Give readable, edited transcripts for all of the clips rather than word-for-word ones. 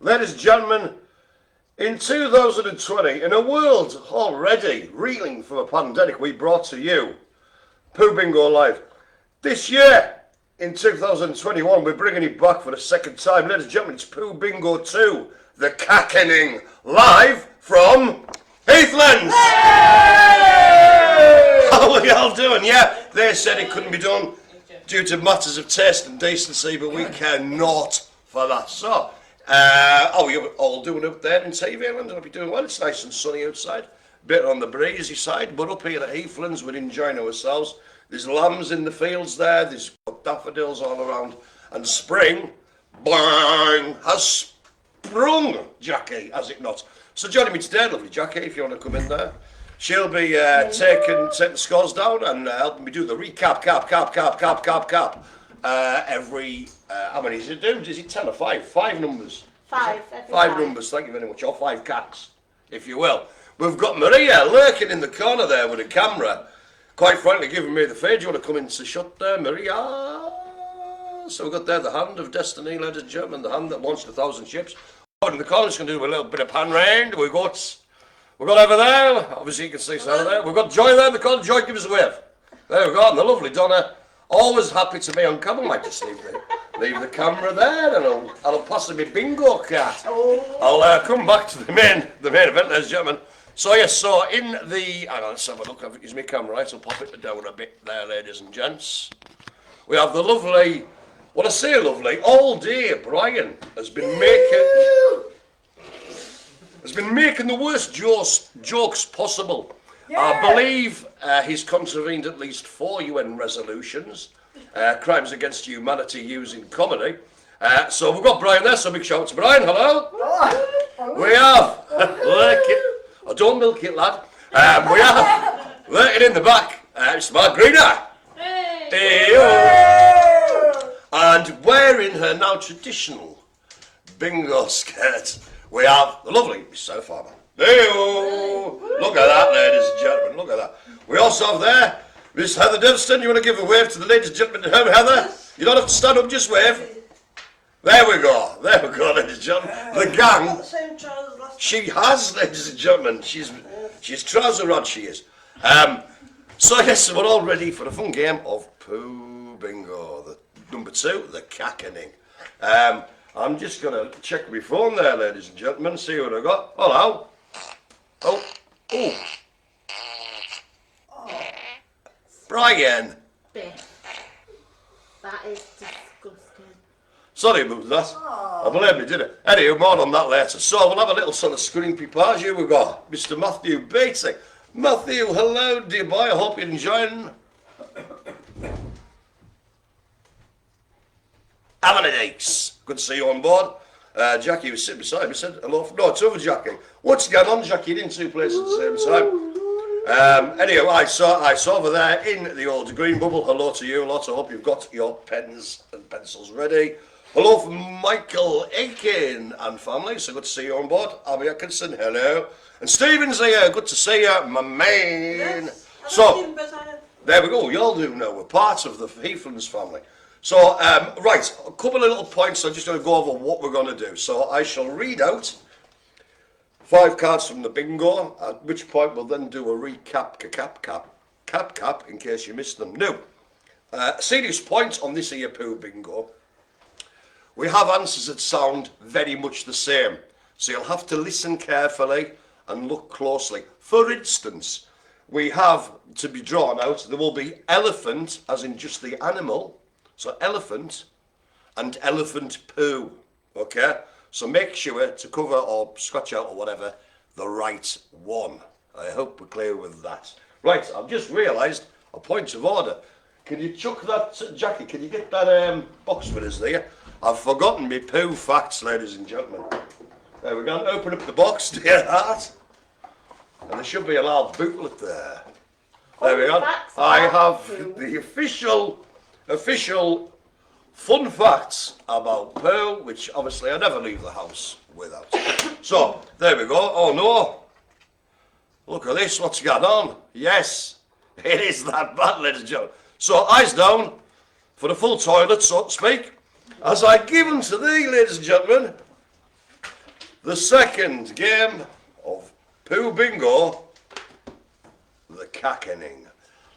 Ladies and gentlemen, in 2020, in a world already reeling from a pandemic, we brought to you Pooh Bingo Live. This year, in 2021, we're bringing it back for the second time. Ladies and gentlemen, it's Pooh Bingo 2, The Cackening, live from Heathlands. How are y'all doing? Yeah, they said it couldn't be done due to matters of taste and decency, but we care not for that. So, how are you all doing up there in TV Island? I'll be doing well. It's nice and sunny outside, a bit on the breezy side, but up here at Heathlands, we're enjoying ourselves. There's lambs in the fields there, there's daffodils all around, and spring, bang, has sprung, Jackie, has it not? So joining me today, lovely Jackie, if you want to come in there. She'll be taking the scores down and helping me do the recap, cap. Every, how many does it do? Is it 10 or 5? 5 numbers. 5. Five numbers, thank you very much, or 5 cats, if you will. We've got Maria lurking in the corner there with a camera, quite frankly giving me the fade. Do you want to come in to shut there, Maria? So we've got there the hand of destiny, ladies and gentlemen, the hand that launched 1,000 ships. In the corner, just going to do a little bit of pan round. We've got over there, obviously you can see some there. We've got Joy there in the corner. Joy, give us a wave. There we go, and the lovely Donna. Always happy to be on camera. Might just leave the camera there, and I'll pass me bingo cat. I'll come back to the main event, ladies and gentlemen. So yes, so in the, hang on, let's have a look. I've used my camera, right? I'll pop it down a bit there, ladies and gents. We have the lovely, when I say lovely, all day Brian has been making the worst jokes possible. Yeah. I believe he's contravened at least 4 UN resolutions, crimes against humanity using comedy. So we've got Brian there, so big shout out to Brian. Hello. We have, oh, don't milk it, lad. We have, lurking in the back, it's Margarita. Hey. And wearing her now traditional bingo skirt, we have the lovely Miss Sarah Farmer. Look at that, ladies and gentlemen, look at that. We also have there Miss Heather Devston. You want to give a wave to the ladies and gentlemen? Heather, you don't have to stand up, just wave. There we go, ladies and gentlemen. The gang, she has, ladies and gentlemen, she's trouser rod, she is. So yes, we're all ready for the fun game of Pooh Bingo, the number 2, the Cackening. I'm just going to check my phone there, ladies and gentlemen, see what I got. Hello. Oh. Brian. Biff. That is disgusting. Sorry about that. I blame me, did it? Anyway, more on that later. So we'll have a little sort of screen peepage. Here we go. Mr. Matthew Beatty. Matthew, hello, dear boy. I hope you're enjoying. Alan Aches. Good to see you on board. Jackie was sitting beside me, said hello. No, it's over Jackie. What's going on, Jackie? You're in 2 places at the same time. Anyway, I saw over there in the old green bubble. Hello to you lot. I hope you've got your pens and pencils ready. Hello from Michael Aiken and family. So good to see you on board. Abby Atkinson, hello. And Stephen's here. Good to see you, my man. Yes, so, there we go. You all do know. We're part of the Heathlands family. So, right, a couple of little points. I'm just going to go over what we're going to do. So, I shall read out 5 cards from the bingo, at which point we'll then do a recap, cap, in case you missed them. Now, serious point on this here Pooh Bingo. We have answers that sound very much the same. So, you'll have to listen carefully and look closely. For instance, we have to be drawn out, there will be elephant, as in just the animal. So elephant and elephant poo, okay? So make sure to cover or scratch out or whatever the right one. I hope we're clear with that. Right, I've just realised a point of order. Can you chuck that, Jackie, can you get that box for us there? I've forgotten me poo facts, ladies and gentlemen. There we go, open up the box, dear heart. And there should be a large booklet there. There we go. I have the official fun facts about Pooh, which obviously I never leave the house without. So, there we go. Oh no. Look at this, what's going on? Yes, it is that bad, ladies and gentlemen. So, eyes down for the full toilet, so to speak. As I give them to thee, ladies and gentlemen, the second game of Pooh Bingo, the Cackening.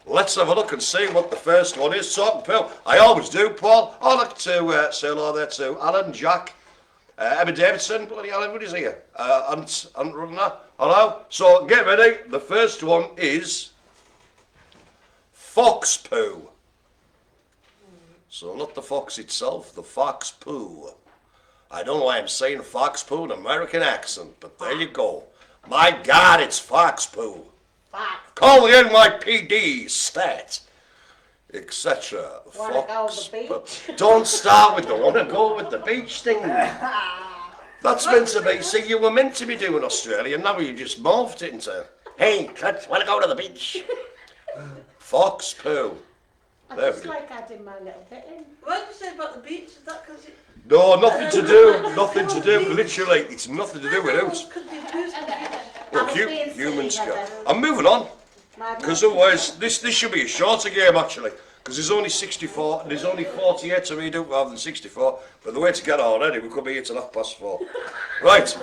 Let's have a look and see what the first one is. Talking Pooh, I always do, Paul. I'd like to say hello there to Alan, Jack, Emma Davidson, bloody hell, everybody's here. Ant Runner, hello. So get ready. The first one is Fox Pooh. So not the fox itself, the Fox Pooh. I don't know why I'm saying Fox Pooh in an American accent, but there you go. My God, it's Fox Pooh. Fox. Call the NYPD, stat, etc. Wanna go to the beach? Don't start with the wanna go with the beach thing. That's meant to be. See, you were meant to be doing Australia, now you just morphed it into, hey, let's wanna go to the beach. Fox Pooh. I There just we go. like adding my little bit in. What did you say about the beach? Is that because you... No, nothing to do. Nothing to do. Literally, it's nothing to do with it. Could be abused on the beach. Well, I was being human silly, skill. Heather. I'm moving on. My Because otherwise, this should be a shorter game actually. Because there's only 64, there's only 48 to read up rather than 64. But the way to get already, we could be here till 4:30. Right.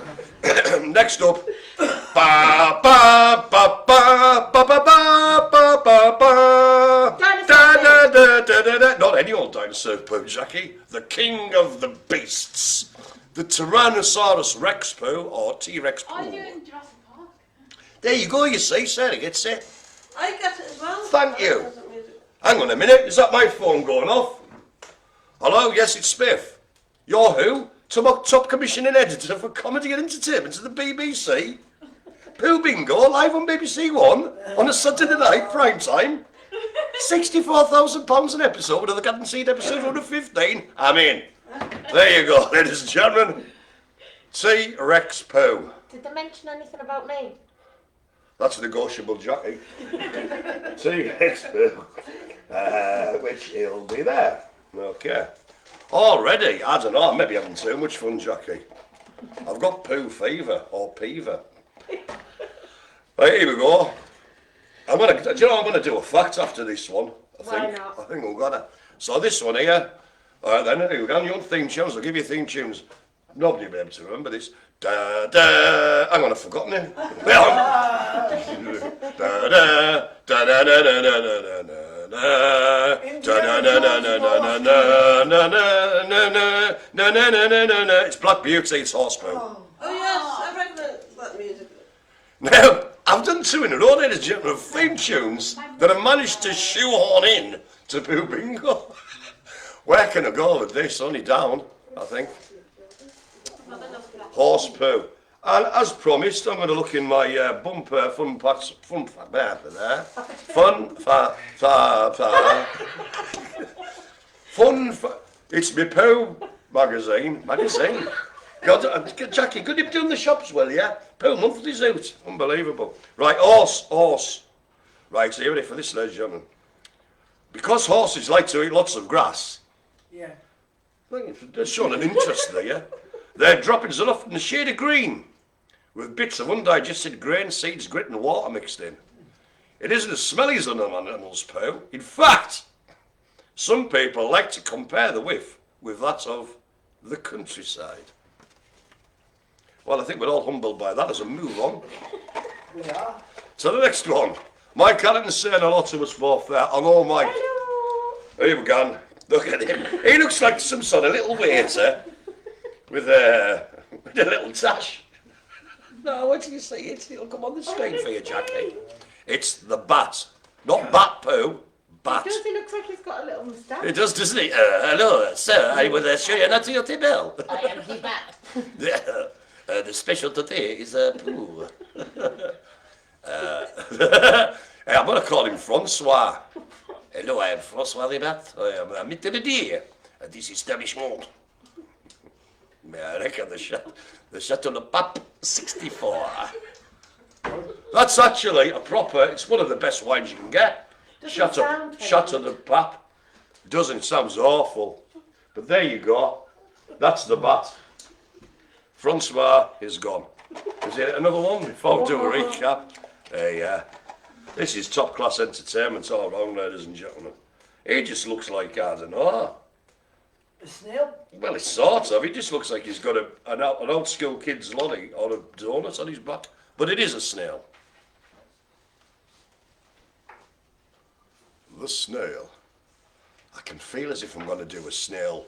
Next up. Ba ba ba ba ba ba ba ba ba ba. Dinosaur Da da da da da da. Not any old dinosaur, Pooh, Jackie. The king of the beasts. The Tyrannosaurus Rex Pooh, or T-Rex Are you Pooh. in Jurassic Park? There you go, you see, Sarah gets it. I get it as well. Thank but you. that doesn't mean it- Hang on a minute, is that my phone going off? Hello, yes, it's Spiff. You're who? Top commissioning editor for comedy and entertainment at the BBC. Pooh Bingo, live on BBC One, on a Saturday night, prime time. £64,000 an episode, with the guaranteed episode 115. I'm in. There you go, ladies and gentlemen. T-Rex Pooh. Did they mention anything about me? That's a negotiable, Jackie. T-Rex Pooh. Which he'll be there. Okay. Already, I don't know, I'm maybe having too much fun, Jackie. I've got Pooh fever, or peaver. Right, here we go. Do you know I'm gonna do a fact after this one? Why not? I think we've got it. So this one here, alright then, here we go, your theme tunes, I'll give you theme tunes. Nobody will be able to remember this. Da da, hang on, I've forgotten it. Da da da da da da da da da. It's Black Beauty, it's Horse Pooh. Oh yes, I recognise that music. Now, I've done two in a row, ladies and gentlemen, of theme tunes that I managed to shoehorn in to Pooh Bingo. Where can I go with this? Only down, I think. Horse Pooh. And as promised, I'm going to look in my bumper it's my Pooh magazine. God, Jackie, could you be doing the shops well, yeah? Pooh monthly's out. Unbelievable. Right, horse. Right, so you ready for this, ladies and gentlemen? Because horses like to eat lots of grass, Yeah. they're showing an interest there, yeah? Their droppings are often a shade of green, with bits of undigested grain, seeds, grit and water mixed in. It isn't as smelly as an animal's poo. In fact, some people like to compare the whiff with that of the countryside. Well, I think we're all humbled by that as a move on. We are. So the next one. Mike Allen's saying hello to us both there. Hello, Mike. Hello. Here we go. Look at him. He looks like some sort of little waiter with a little tash. No, what do you say? It'll come on the screen for you, Jackie. It's the bat. Not Bat Pooh, bat. Does he look like he's got a little moustache? It does, doesn't it? Hello, sir. I will show you not to your table. I am the bat. The special today is Pooh. I'm going to call him Francois. Hello, I am Francois the Bat. I am Mitterrand at this establishment. I reckon the Chateau de Pape 64. That's actually a proper, it's one of the best wines you can get. Doesn't sound Chateau de Pape. Doesn't, it sounds awful. But there you go. That's the bat. Francois is gone. Is there another one before we do a recap? This is top class entertainment all around, ladies and gentlemen. He just looks like, I don't know, A snail? Well, it's sort of. He just looks like he's got an old school kid's lolly or a donut on his back. But it is a snail. The snail. I can feel as if I'm going to do a snail,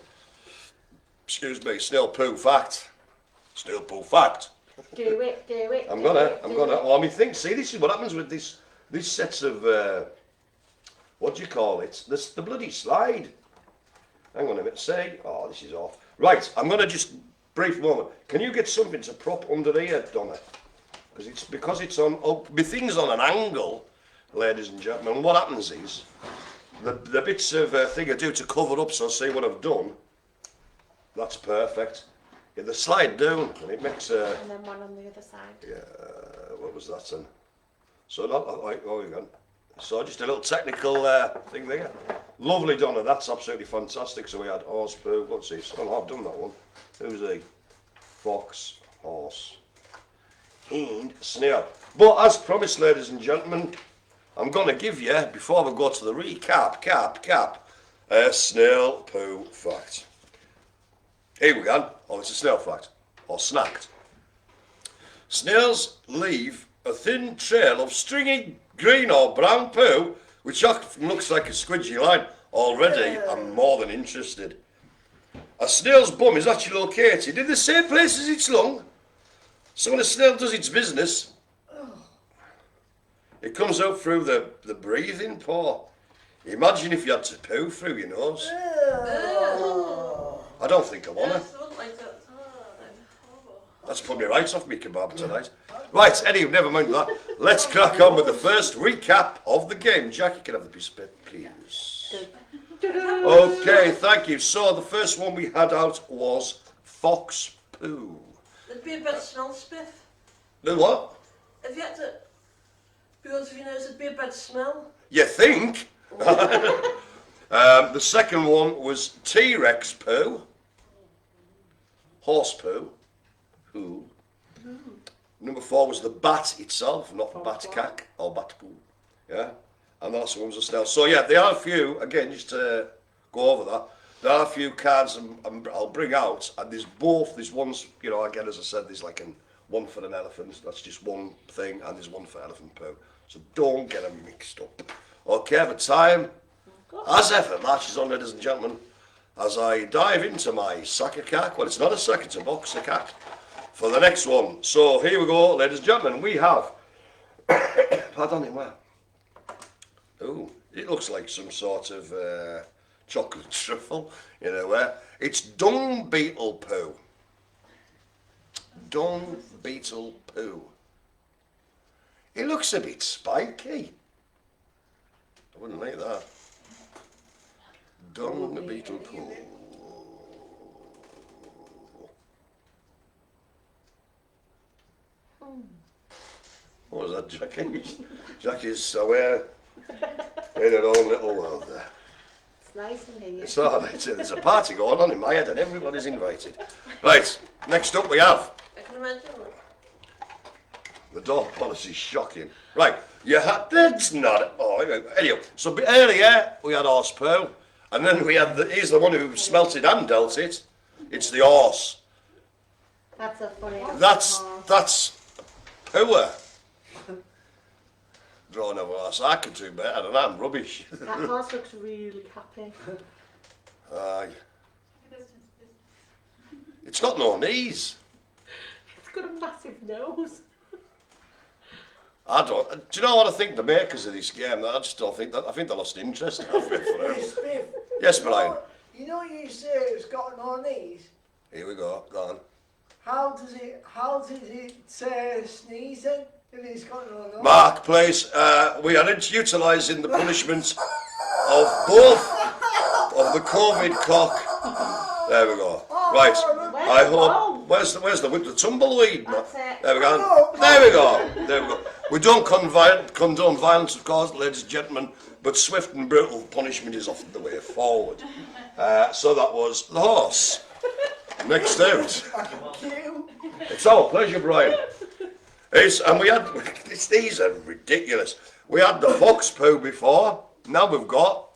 snail poo fact. Snail poo fact. Do it. I'm gonna. Well, I mean, see, this is what happens with these sets of, what do you call it? The bloody slide. Hang on a minute, see? Oh, this is off. Right, I'm gonna just, brief moment. Can you get something to prop under here, Donna? Because it's on, my thing's on an angle, ladies and gentlemen. And what happens is, the bits of thing I do to cover up so I see what I've done, that's perfect. Yeah, the slide down, and it makes a... And then one on the other side. Yeah, what was that then? So not like, oh, you go. So just a little technical thing there. Lovely, Donna, that's absolutely fantastic. So we had horse poo, what's this? Oh, I've done that one. Who's he? Fox, horse, and snail. But as promised, ladies and gentlemen, I'm going to give you, before we go to the recap, a snail poo fact. Here we go. Oh, it's a snail fact. Or snacked. Snails leave a thin trail of stringy green or brown poo, which often looks like a squidgy line. Already, I'm more than interested. A snail's bum is actually located in the same place as its lung. So when a snail does its business, it comes out through the breathing pore. Imagine if you had to poo through your nose. I don't think I want to. Yes, I wouldn't like that. That's put me right off me kebab tonight. Right, anyway, never mind that. Let's crack on with the first recap of the game. Jack, you can have the piece of paper, please. Okay, thank you. So the first one we had out was fox poo. It'd be a bad smell, Spiff. The what? If you had to, because if you notice, it'd be a bad smell. You think? The second one was T-Rex poo. Horse poo. Who? Number 4 was the bat itself, not bat cack or bat poo. Yeah? And the last one was a snail. So yeah, there are a few, again, just to go over that, there are a few cards I'll bring out, and there's one's, you know, again, as I said, there's like one for an elephant, that's just one thing, and there's one for elephant poo. So don't get them mixed up. Okay, but time, as ever, marches on, ladies and gentlemen, as I dive into my sack of cack. Well, it's not a sack, it's a box of cack. For the next one. So here we go, ladies and gentlemen. We have, pardon me, where? Oh, it looks like some sort of chocolate truffle, you know where? It's dung beetle poo. Dung beetle poo. It looks a bit spiky. I wouldn't like that. Dung beetle poo. What was that, Jackie? Jackie's aware in her own little world there. It's nice in here. It's all right. There's a party going on in my head and everybody's invited. Right, next up we have. I can imagine. The dog policy's shocking. Right, you had, that's not, oh, anyway. So earlier we had horse poo, and then we had, he's the one who smelt it and dealt it. It's the horse. That's a funny. That's poor. Drawing over horse, I can do better and I'm rubbish. That horse looks really happy. Aye. It's got no knees. It's got a massive nose. I don't. Do you know what I think the makers of this game? I just don't think that. I think they lost interest halfway through. Spiff. Yes, Brian. You know you say it's got no knees? Here we go. Go on. How does it sneeze then? If it's got no nose? Mark, please. We are utilising the punishment of both of the COVID cock. There we go. Right. I hope. Where's the tumbleweed? That's it. There we go. There we go. There we go. We don't condone violence, of course, ladies and gentlemen, but swift and brutal punishment is often the way forward. So that was the horse. Next out. It's our pleasure, Brian. And we had, these are ridiculous. We had the fox poo before, now we've got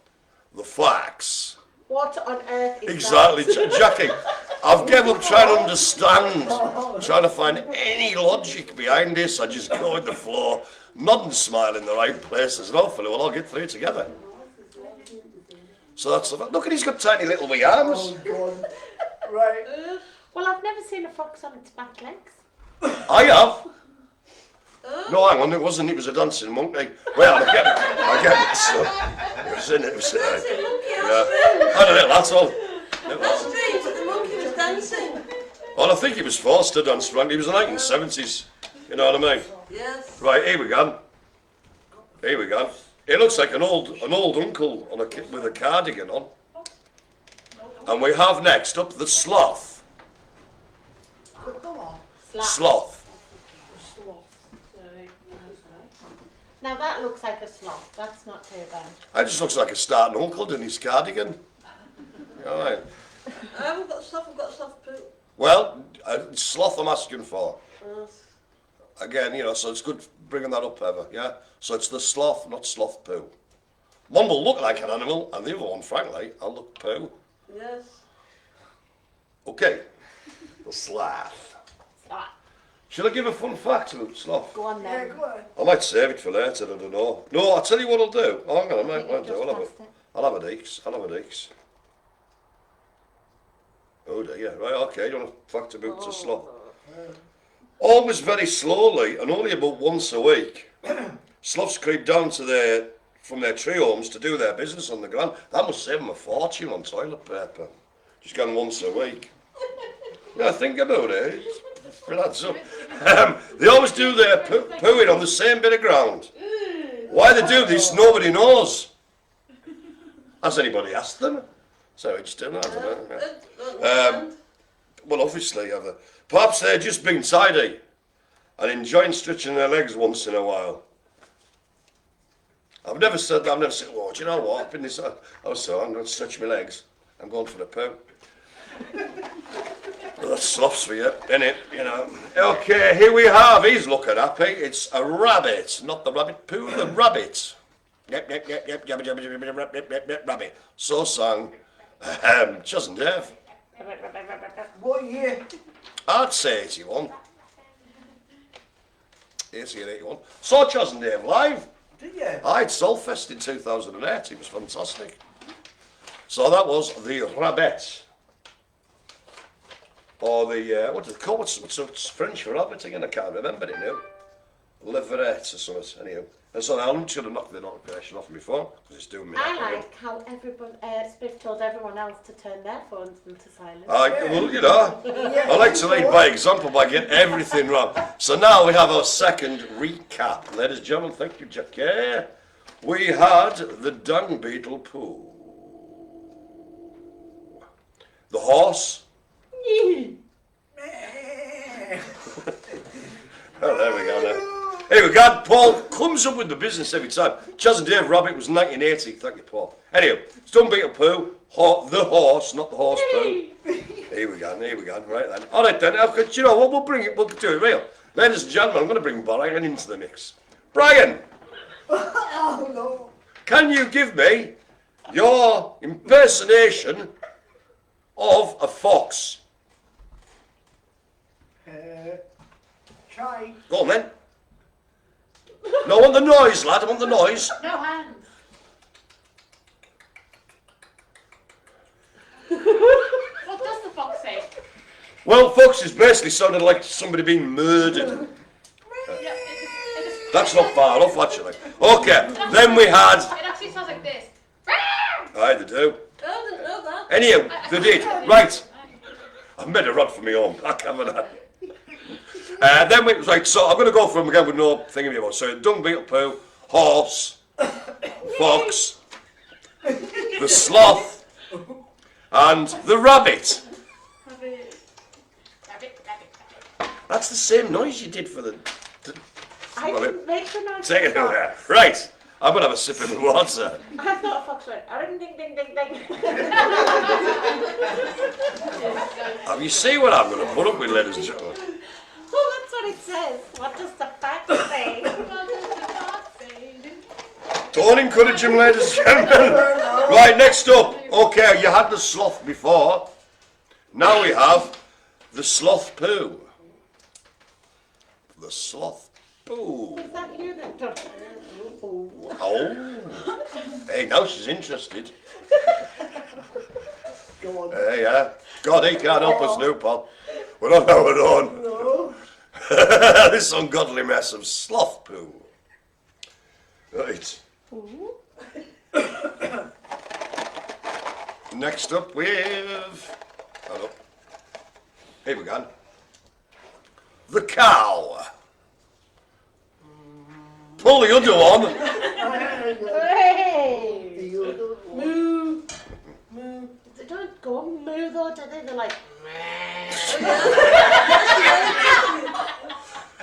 the flax. What on earth is Exactly, that? Jackie. I've given up trying to understand, trying to find any logic behind this. I just go with the flow, nod and smile in the right places, and hopefully we'll all get through together. So that's the look at he's got tiny little wee arms. Oh, God. Right. Well, I've never seen a fox on its back legs. I have. No, hang on, it wasn't. It was a dancing monkey. Well, I get it. So, it was in it. It was, Dancing monkey, yeah. I don't know. That's all. That's strange that the monkey was dancing. Well, I think he was forced to dance, Frank. He was in the 1970s. You know what I mean? Yes. Right, here we go. Here we go. It looks like an old uncle on with a cardigan on. And we have next up the sloth. Come on. Sloth. Now that looks like a sloth. That's not too bad. That just looks like a starting uncle in his cardigan. All right. I haven't got stuff, I've got stuff poo. Well, sloth I'm asking for. Yes. Again, you know, so it's good bringing that up, Ever. Yeah. So it's the sloth, not sloth poo. One will look like an animal, and the other one, frankly, I'll look poo. Yes. Okay. The sloth. Sloth. Shall I give a fun fact about sloth? Go on Yeah, then. go on. I might save it for later, I don't know. No, I'll tell you what I'll do. Oh, hang on, I might You do. just passed it. I'll have a deeks. I'll have a deeks. Oh dear, right, okay, you want a fact about the sloth? Always very slowly and only about once a week. Sloths creep down to from their tree homes to do their business on the ground. That must save them a fortune on toilet paper. Just gone once a week. Yeah, think about it. Relax up. They always do their pooing on the same bit of ground. Why they do this, nobody knows. Has anybody asked them? So it's just doing that, I don't know. Well, obviously, perhaps they're just being tidy and enjoying stretching their legs once in a while. I've never said that. I've never said, "Oh, do you know what? I've been this. Oh, so I'm going to stretch my legs. I'm going for the poo." Well, that's sloths for you, innit? You know. Okay, here we have. He's looking happy. It's a rabbit, not the rabbit poo. The rabbit. Yep, yep, yep, yep, yep, yep, yep, yep, yep, yep, yep, rabbit. So sang Chas and Dave. What year? I'd say 81. 81. Saw Chas and Dave live. Did you? I had Solfest in 2008. It was fantastic. So that was the rabbit. Or the, what do they call it? What's French for rabbit again? I can't remember it now. Leverette or something. Anyhow. And so I'm just going to knock the notification off my phone because it's doing me. I like how everyone, Spiff told everyone else to turn their phones into silent. Well, you know, I like to lead by example by getting everything wrong. So now we have our second recap. Ladies and gentlemen, thank you, Jackie. We had the dung beetle poo. The horse. Oh, there we go now. Here we go. Paul comes up with the business every time. Chas and Dave Rabbit was 1980. Thank you, Paul. Anyway, it's dung beetle poo. The horse, not the horse poo. Here we go. Here we go. Right then. All right then. Do you know what? We'll bring it. We'll do it real. Ladies and gentlemen, I'm going to bring Brian into the mix. Brian, Oh, no. can you give me your impersonation of a fox? Try. Go on then. No, I want the noise, lad. I want the noise. No hands. What does the fox say? Well, foxes basically sounded like somebody being murdered. That's not far off, actually. Okay, then we had... It actually sounds like this. I they do. I didn't know that. Anyhow, they did. Right. I've made a rod for my own back, haven't I? Then we was like, so I'm going to go for them again with no thing about. So dung beetle poo, horse, fox, the sloth, and the rabbit. Rabbit, rabbit, rabbit. That's the same noise you did for the... I didn't make the noise. Take it away. Right. I'm going to have a sip of my water. I thought a fox went, ding, ding, ding, ding, ding. Have you seen what I'm going to put up with, ladies and gentlemen? Oh, that's what it says. What does the fact say? What does the fox say? Don't encourage him, ladies and gentlemen. Right, next up. Okay, you had the sloth before. Now we have the sloth poo. The sloth poo. Is that you that done it? Oh. Hey, now she's interested. Go on. Yeah. God, he can't help us now, pal. We're not our own. No. This ungodly mess of sloth poo. Right. Next up we have... Hold up. Here we go. The cow. Pull the other one. Hey! The other one. Moo. Moo. They don't go moo though, do they? They're like,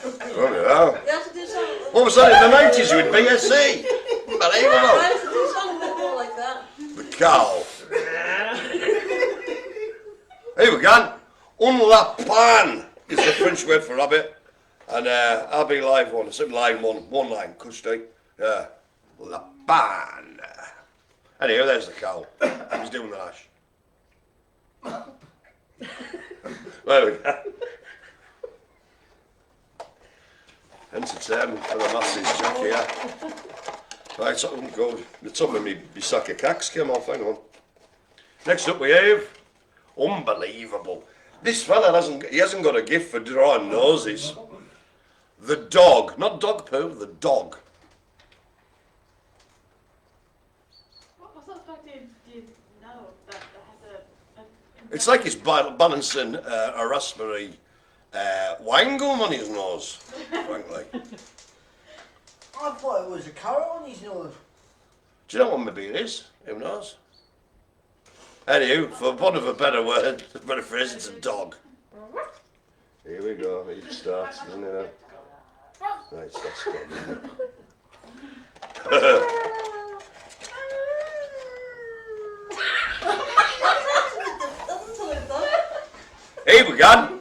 Oh, yeah. You have to do something. What was that in the 90s with BSC? You Unbelievable. have to do something more like that. The cow. Here we go. Un lapin is the French word for rabbit. And I'll be live one. It's line one line, cushy. Yeah. Lapin. Anyway, there's the cow. He's doing the hash. There we go. Entertainment for the masses, Jack here. Right, so go. The top of me sack of cacks came off, hang on. Next up we have unbelievable. This fella hasn't got a gift for drawing noses. The dog, not dog poo, the dog. What sort of dog do you know that has a It's like he's balancing a raspberry wine gum on his nose, frankly. I thought it was a carrot on his nose. Do you know what maybe it is? Who knows? Anywho, for want of a better word, a better phrase, it's a dog. Here we go, it starts, doesn't it? Right, so that's good. Here we go.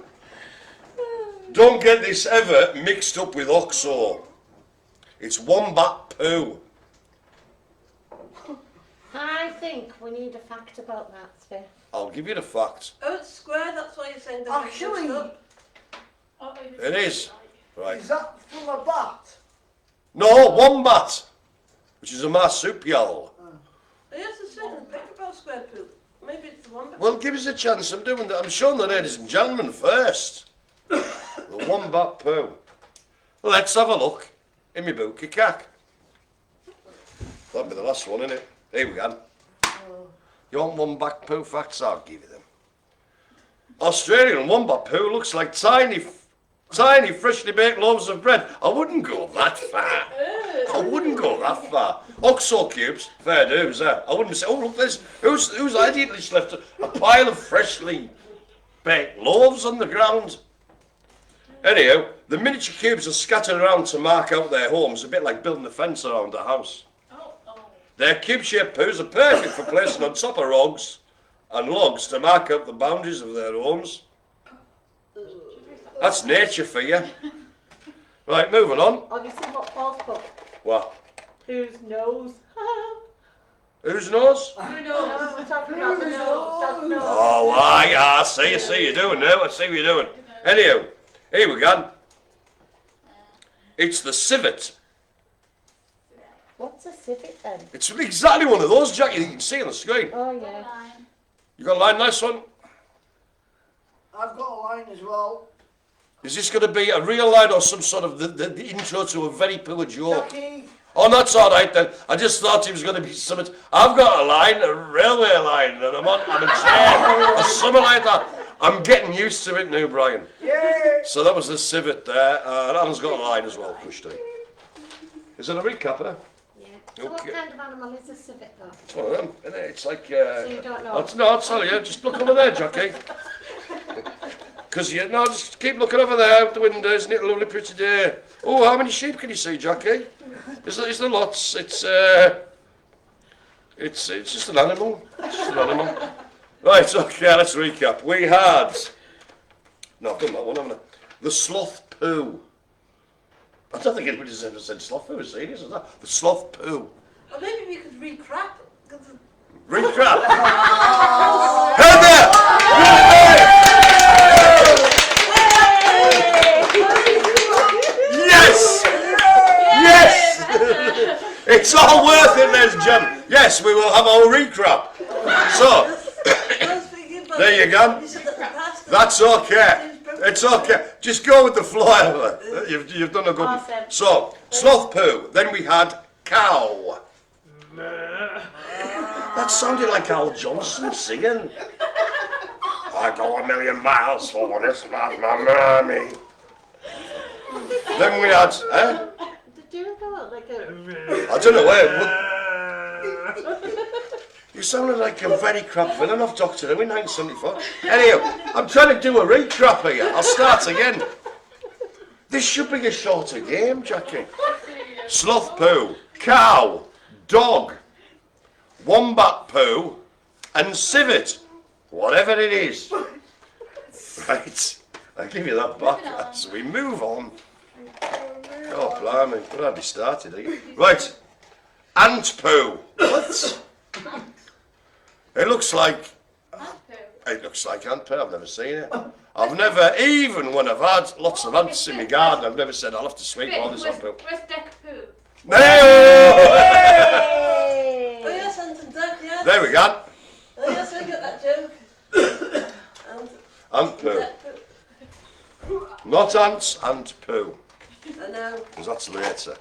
Don't get this ever mixed up with Oxo. It's wombat poo. I think we need a fact about that, Spiff. I'll give you the fact. Oh, it's square, that's why you're saying that. Actually, Oh, It is. Right. is that from a bat? No, wombat, which is a marsupial. Yes, it's saying the bit about square poo. Maybe it's the one. Well, give us a chance. I'm doing that. I'm showing the ladies and gentlemen first. The wombat poo. Let's have a look in my bookie cack. That'll be the last one, innit? Here we go. You want wombat poo facts? I'll give you them. Australian wombat poo looks like tiny, freshly baked loaves of bread. I wouldn't go that far. I wouldn't go that far. Oxo cubes, fair dues there. I wouldn't say, oh look, there's who's idiot just left a pile of freshly baked loaves on the ground. Anyhow, the miniature cubes are scattered around to mark out their homes, a bit like building a fence around a house. Their cube-shaped poos are perfect for placing on top of logs and logs to mark out the boundaries of their homes. That's nature for you. Right, moving on. Have you seen what Paul's put? What? Whose nose? Whose nose? Who No, knows? we're talking about the nose. That nose. Oh, I see you doing now. I see what you're doing. Anyhow, here we go. It's the civet. What's a civet then? It's exactly one of those, Jackie, that you can see on the screen. Oh yeah. You got a line, nice one? I've got a line as well. Is this going to be a real line or some sort of the intro to a very poor joke? Jackie, Oh, that's all right then. I just thought it was going to be something. I've got a line, a railway line, and I'm a chair, or something like that. I'm getting used to it now, Brian. yeah. So that was the civet there. Alan's got a line as well, pushed in. Is it a recapper? Yeah. So what Okay. kind of animal is a civet though? It's one of them, isn't it? It's like. So you don't know? I'll tell you. Just look over there, Jackie. Because just keep looking over there out the window. Isn't it a lovely, pretty day? Oh, how many sheep can you see, Jackie? Is there lots? It's just an animal. It's just an animal. Right. Okay. Let's recap. We had. No, I've done that one, haven't I? The sloth poo. I don't think anybody's ever said sloth poo. Is serious, is that? The sloth poo. Or maybe we could recrap. Recrap. Heather! Yes! Yes! It's all worth it, ladies and gentlemen. Yes, we will have our recrap. So, there you go. That's okay. It's okay. Just go with the flow. You've done a good. Awesome. So, sloth poo. Then we had cow. That sounded like Al Johnson singing. I go a million miles for this man, my mommy. Then we had, Did you go like a... I don't know where. You sounded like a very crap villain of Doctor Who in 1974. Anyhow, I'm trying to do a recap here. I'll start again. This should be a shorter game, Jackie. Sloth poo, cow, dog, wombat poo, and civet. Whatever it is. Right. I'll give you that back as we move on. Oh, blimey. What have you started here? Right. Ant poo. What? It looks like ant poo. I've never seen it. I've never, even when I've had lots of ants in my garden, I've never said I'll have to sweep all this up. Where's Deck Poo? No! Oh yes, Ant and Duck, yes. There we go. Oh yes, I got that joke. Ant poo. Duck poo. Not ants, ant poo. I know. Because that's later.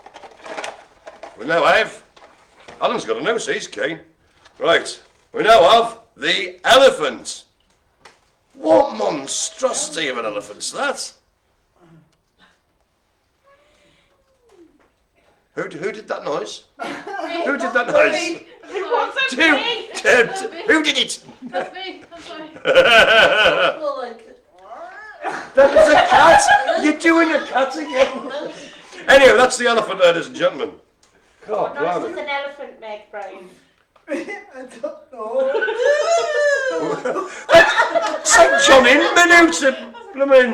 We now have. Adam's got a noose, he's keen. Right. We now have the elephant. What monstrosity of an elephant's that? Who did that noise? Who did that noise? Who did it? That's me. I'm sorry. More like it. That was a cat. You're doing a cat again. Anyway, that's the elephant, ladies and gentlemen. God, What noise blimey. does an elephant make, Brian? I don't know. It's like John Inman out of blooming.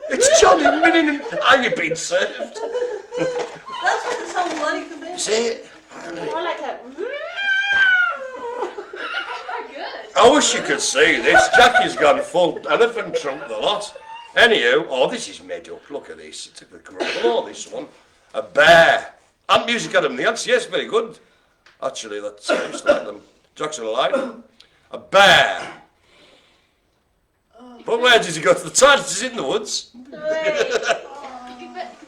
It's John Inman in. Are you being served? That's what it sounds like to me. See? More like a... Good. I wish you could see this. Jackie's gone full elephant trunk the lot. Anywho, oh, this is made up. Look at this. It's a gravel, this one. A bear. Ant Music Academy. The ants, yes, very good. Actually, that sounds like them. Jackson alive. A bear. But where did he go to the toilet? Is it in the woods? You can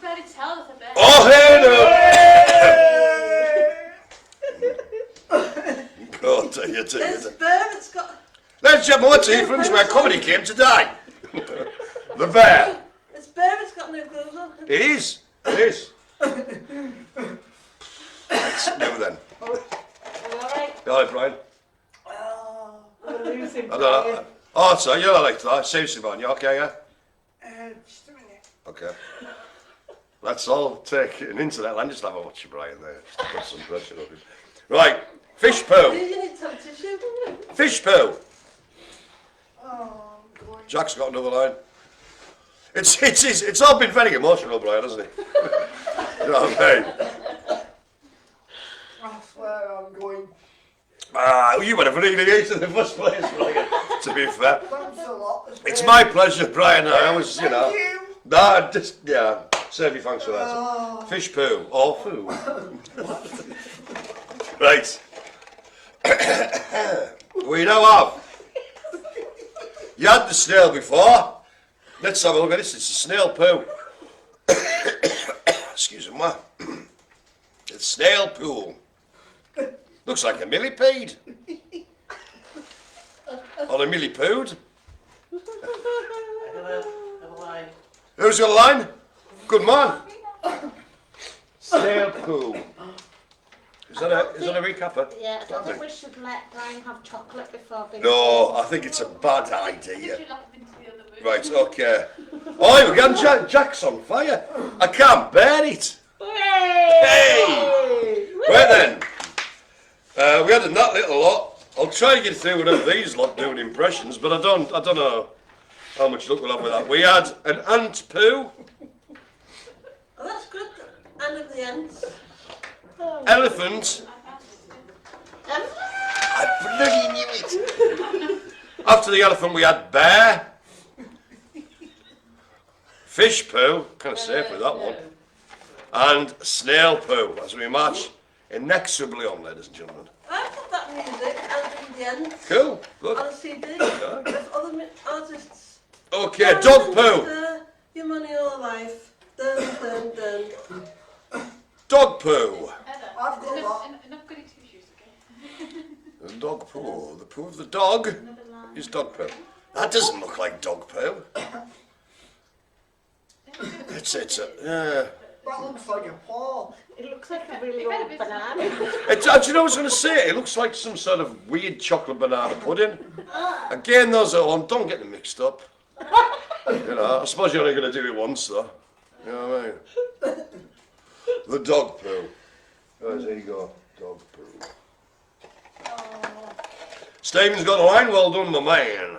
barely tell that's a bear. Oh, hey, no! God, tell you, tell It's you. bear, it's got... Ladies and gentlemen, what's here from where comedy came to die? The bear. It's bear, it's got no clothes on. It is. It is. Let's do then. Are you alright? All right, Brian. I'm losing I don't know. Brian. Oh, so you're all right, that. Seriously, Brian, you okay, yeah? Just a minute. Okay. Let's all take an internet and just have a watch of Brian there. Just to put some pressure on him. Right, fish poo. You need some tissue. Fish poo. Oh, I'm going. Jack's got another line. It's all been very emotional, Brian, hasn't it? You know what I mean? I swear I'm going. You would have really hated in the first place, Brian, to be fair. Thanks a lot. It's my pleasure, Brian. I was, you know. Thank you. Nah, just, yeah. Serve you thanks for that. Oh. Fish poo or food. Right. We now have. You had the snail before. Let's have a look at this. It's a snail poo. Excuse me. It's snail poo. Looks like a millipede. Or a millipood. Who's got a line? Good man. Snail poo. Is that a recapper? Yeah, I don't think we should let Brian have chocolate before being... No, I think it's a bad idea. Did you lock him into the other room? Right, okay. Oh, here we go. Jack's on fire. I can't bear it. Hey! Right then. We had a nut little lot. I'll try and get through without these lot doing impressions, but I don't know how much luck we'll have with that. We had an ant poo. Oh, that's good. And of the ants. elephant. I bloody knew it. After the elephant, we had bear. Fish poo, kind of safe with that one. And snail poo, as we march inexorably on, ladies and gentlemen. I put that music and the end Cool, good. on a CD with other artists. Okay, dog poo. Your money or life. Dun dun dun. Dog poo. I've got that. Enough goody two-shoes, okay? The dog poo. The poo of the dog is dog poo. That doesn't look like dog poo. It's That looks like a paw. It looks like a really old banana. do you know what I was going to say? It looks like some sort of weird chocolate banana pudding. Again, those are on. Don't get them mixed up. You know, I suppose you're only going to do it once, though. You know what I mean? The dog poo. Oh, there you go. Dog poo. Stephen's got a line. Well done, my man.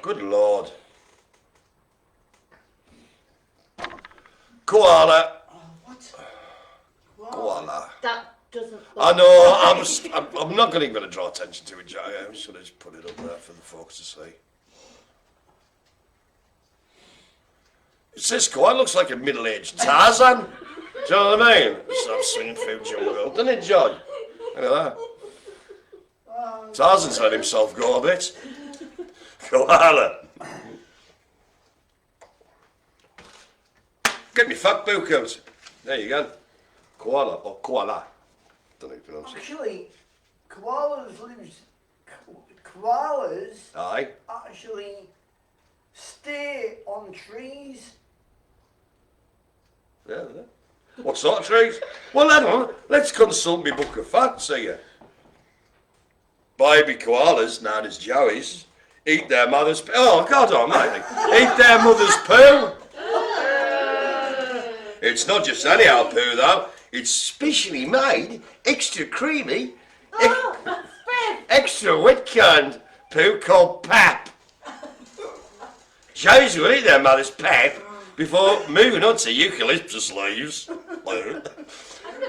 Good Lord. Koala. What? Koala. That doesn't look I know, I'm not going to draw attention to it, Jack. I'm just going to put it up there for the folks to see. It says koala looks like a middle-aged Tarzan. Do you know what I mean? Stop swinging through jungle, doesn't it, John? Look at that. Tarzan's let himself go a bit. Koala. Get me fat book out. There you go. Koala or koala. Don't know how you pronounce it. Actually, koalas Aye. actually stay on trees. Yeah, yeah. What sort of trees? Well, hang on. Let's consult my book of facts here. Baby koalas, known as joeys, eat their mother's poo. Oh, God almighty. Eat their mother's poo. It's not just any old poo, though. It's specially made, extra creamy, extra wet kind poo called pap. Joeys will eat their mother's pap before moving on to eucalyptus leaves,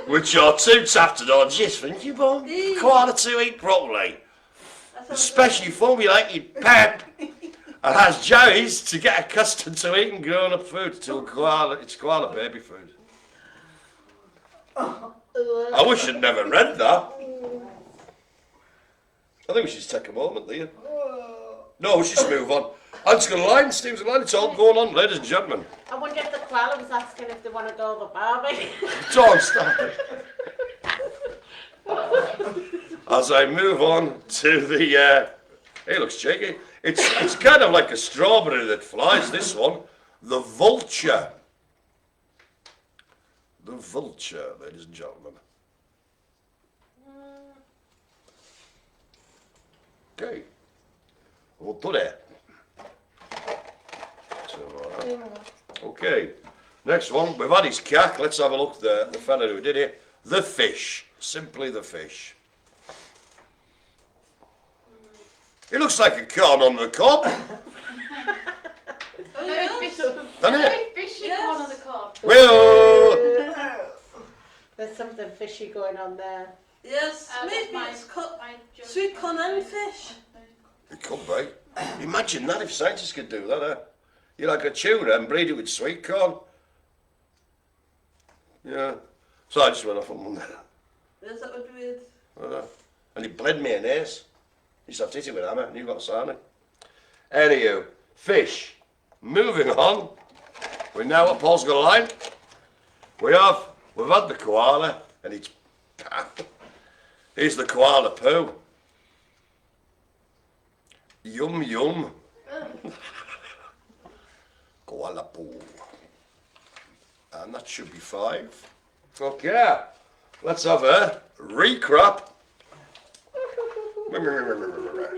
which are too tough to digest for newborn koala to eat properly. Especially formulated pap and has joeys to get accustomed to eating grown-up food until it's koala baby food. I wish I'd never read that. I think we should take a moment, do you? No, we should just move on. I'm just going to line, Steve's line. It's all going on, ladies and gentlemen. I wonder if the koala was asking if they want to go to the Barbie. Don't stop it. As I move on to the, it looks cheeky. It's kind of like a strawberry that flies, this one. The vulture. The vulture, ladies and gentlemen. Okay. We'll do that. Okay. Next one. We've had his cack. Let's have a look at the fella who did it. The fish. Simply the fish. It looks like a corn on the cob. Oh, yes. Doesn't it? Fishy Yes. one on the cob. Well, There's something fishy going on there. Yes, That's maybe my- it's my joke. sweet corn and fish. it could be. Imagine that if scientists could do that, eh? You like a tuna and breed it with sweet corn. Yeah. So I just went off on one there. Yes, that would be it. And he bled mayonnaise. He used to have to eat it with hammer and you got a sign. Anywho, fish. Moving on. We're now at Paul's got a line. We've had the koala and it's here's the koala poo. Yum yum. Koala poo. And that should be 5. Okay. Let's have a recrap.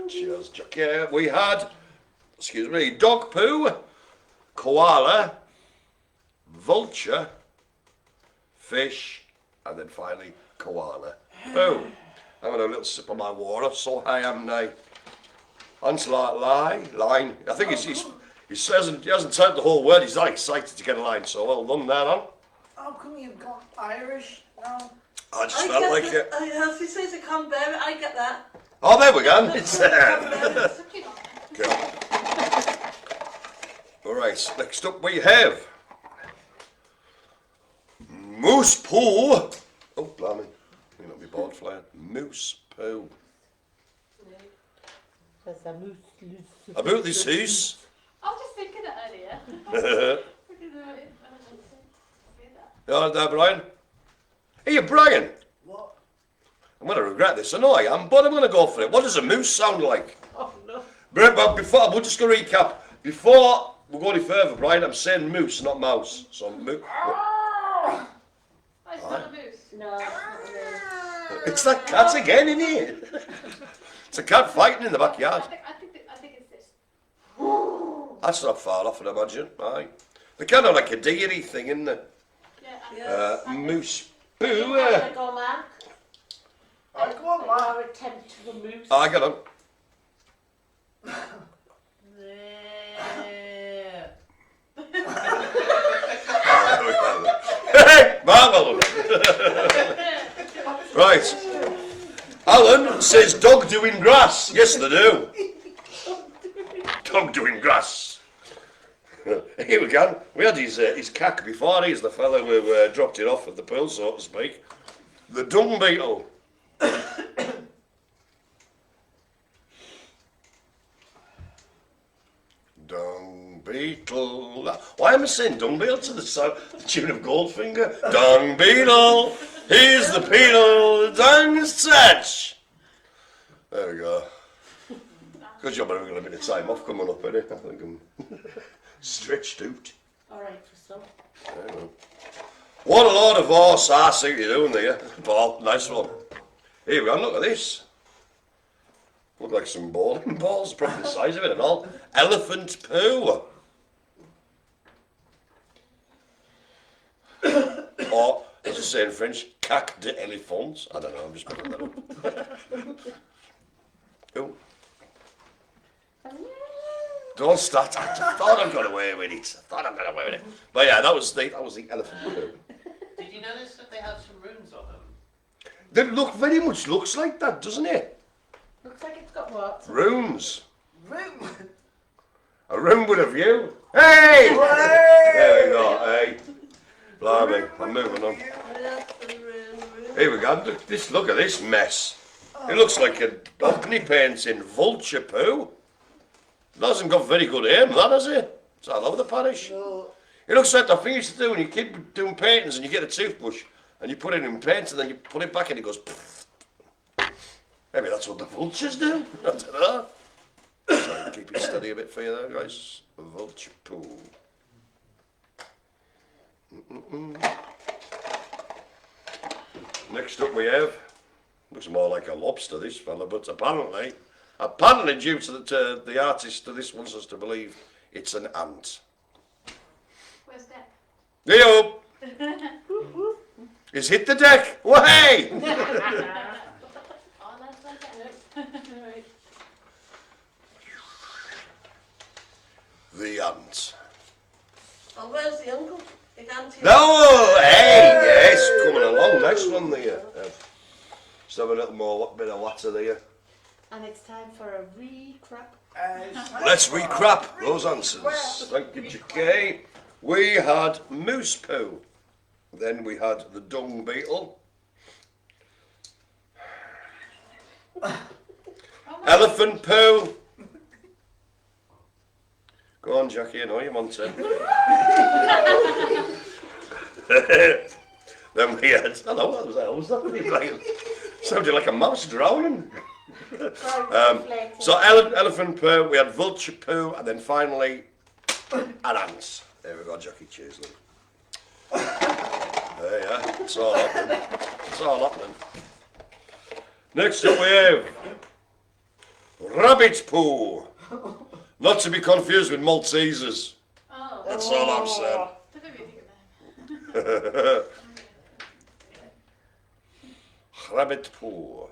Cheers, Jack. Yeah, we had, excuse me, dog poo, koala, vulture, fish, and then finally koala poo. I'm having a little sip of my water, so I am now. Onslaught line. I think he hasn't said the whole word. He's that excited to get a line, so well done there, man. How come you've got Irish No. I just felt like it. Elsie says I can't bear it. I get that. Oh, there we go. It's there. Sucking on it. Cool. All right, next up we have moose poo. Oh, blimey. May not be bored flat. Moose poo. There's a moose loose. About this house. I was just thinking it earlier. Freaking know it. I don't want to say that. You all right there, Brian? Hey, Brian. What? I'm going to regret this. I know I am, but I'm going to go for it. What does a moose sound like? Oh no. But before, we're just going to recap. Before we go any further, Brian, I'm saying moose, not mouse. So moose. Oh, it's not a moose. No, it's not a moose. It's that cat again, isn't it? It's a cat fighting in the backyard. I think it's this. That's not far off, I'd imagine. Aye. They're kind of like a deity thing, isn't they? Yeah. Moose poo. You want to go, Mark? I go on, man. Our attempt to the moose. I got him. Hey, Marvel. Right. Alan says dog doing grass. Yes, they do. Dog doing grass. Here we go. We had his cack before. He's the fellow who dropped it off at the pool, so to speak. The dung beetle. Dung beetle. Why am I saying dung beetle to the tune of Goldfinger? Dung beetle. Here's the beetle. Dung touch. There we go. Good job, I'm going to have a bit of time off coming up, innit? I think I'm stretched out. Alright, for some. There we go. What a load of horse ass you're doing there, Paul. Nice one. Here we go, look at this. Look like some bowling balls, probably the size of it and all. Elephant poo. Or, as I say in French, cac d'éléphant. I don't know, I'm just making that up. Ooh. Don't start. I thought I got away with it. But yeah, that was the elephant poo. Did you notice that they have some runes on them? They look very much looks like that, doesn't it? Looks like it's got what? Runes. Room. A room with a view. Hey! There we go. Hey. Blimey, I'm moving on. Here we go. Look at this mess. It looks like a Hockney painting. Vulture poo. It hasn't got very good aim, that has it? It's all over the parish. No. It looks like the thing you used to do when you keep doing paintings and you get a toothbrush and you put it in paint and then you put it back and it goes. Maybe that's what the vultures do. I don't know. So keep it steady a bit for you there, guys. Vulture poo. Next up we have, looks more like a lobster, this fella, but apparently due to the artist of this wants us to believe it's an ant. Where's that? Hey up! He's hit the deck! Way! Oh, that's like that. Right. The ant. Oh, where's the uncle? The auntie? No! Hey! Yes, coming along. Nice one there. Just have a little more bit of water there. And it's time for a recap. Let's recap those answers. Thank you, Jackie. We had moose poo. Then we had the dung beetle. Elephant poo. Go on, Jackie, I know you're on 10. Then we had, I don't know, what was that? Like, sounded like a mouse drowning. So elephant poo, we had vulture poo, and then finally an ant. There we go, Jackie, cheers, love. There you are, it's all happening. It's all happening. Next up we have rabbit poo. Not to be confused with Maltesers. Oh. That's all I'm saying. Look at me thinking that. Rabbit poo.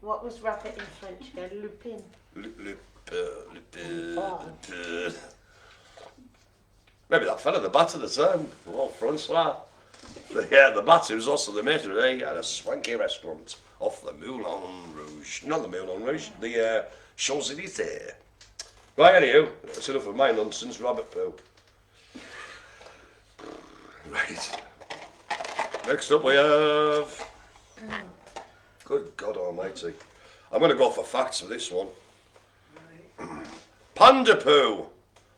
What was rabbit in French again? Lupin. Maybe that fella, the bat at the time. Oh, Francois. The Batu's also the matron, at a swanky restaurant off the Moulin Rouge. Not the Moulin Rouge, the Champs-Élysées. Right, anyhow, that's enough of my nonsense, Rabbit Poo. Right. Next up we have... Good God Almighty. I'm going to go for facts for this one. Panda Poo,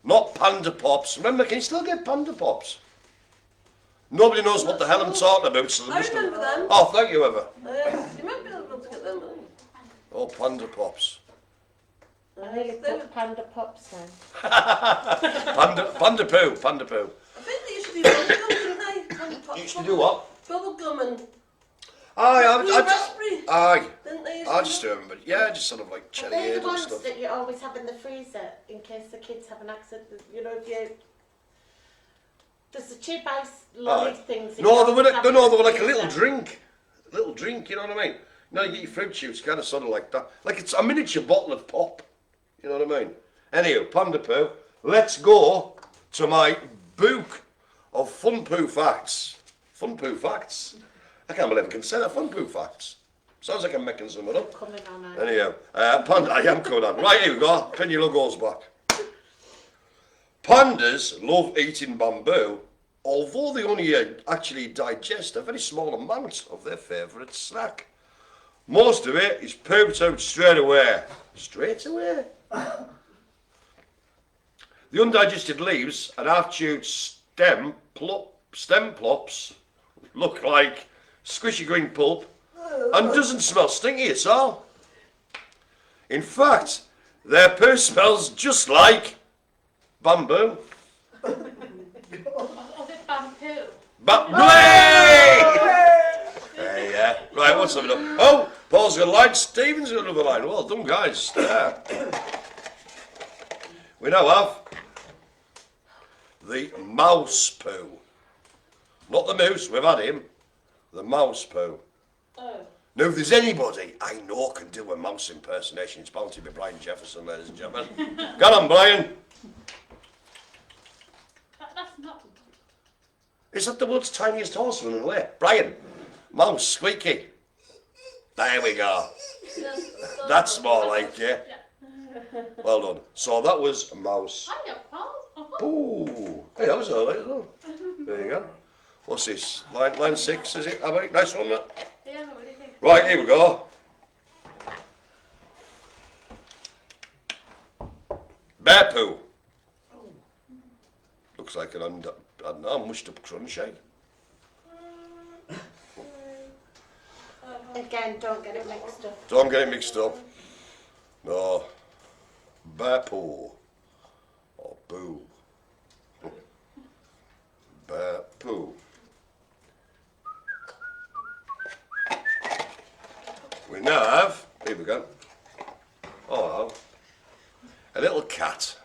not Panda Pops. Remember, can you still get Panda Pops? Nobody knows what the hell I'm talking about, so I remember them. Oh, thank you, Eva. You might be able to get them. Oh, Panda Pops. I nearly put Panda Pops then. Panda Poo, Panda Poo. I think they used to be bubblegum, didn't they? You used to do what? Bubblegum and Aye, aye. didn't they? I just remember, yeah, just sort of like Are cherry they aid the and ones stuff. that you always have in the freezer in case the kids have an accident? You know, if you... There's the cheap ice lolly things. No, they were, like, they were like a little drink. A little drink, you know what I mean? You know, you get your fruit juice, kind of sort of like that. Like it's a miniature bottle of pop. You know what I mean? Anyhow, Panda Poo, let's go to my book of fun poo facts. Fun poo facts? I can't believe I can say that, fun poo facts. Sounds like I'm making something up. Coming on. Anyhow, Panda, I am coming on. Right, here we go. Pin your goes back. Pandas love eating bamboo, although they only actually digest a very small amount of their favourite snack. Most of it is pooped out straight away. Straight away? The undigested leaves and half-chewed stem plops look like squishy green pulp and doesn't smell stinky at all. In fact, their poo smells just like bamboo. Was it bamboo? Hey, yeah. Right, what's up? Oh, Paul's got a line. Stephen's got another line. Well done, guys. We now have the mouse poo. Not the moose, we've had him. The mouse poo. Oh. Now, if there's anybody I know can do a mouse impersonation, it's bound to be Brian Jefferson, ladies and gentlemen. Go on, Brian. That's not... Is that the world's tiniest horse running away? Brian, mouse, squeaky. There we go. That's more like it. Well done. So that was mouse. Hiya, Paul. Ooh, hey, that was alright as well. There you go. What's this? Line 6, is it? How about nice one, that? Yeah, what do you think? Right, here we go. Bear poo. Looks like an mushed up crunch, eh? Again, don't get it mixed up. Don't get it mixed up. No. Bear poo. Or boo. Bear poo. We now have, here we go. Oh, a little cat.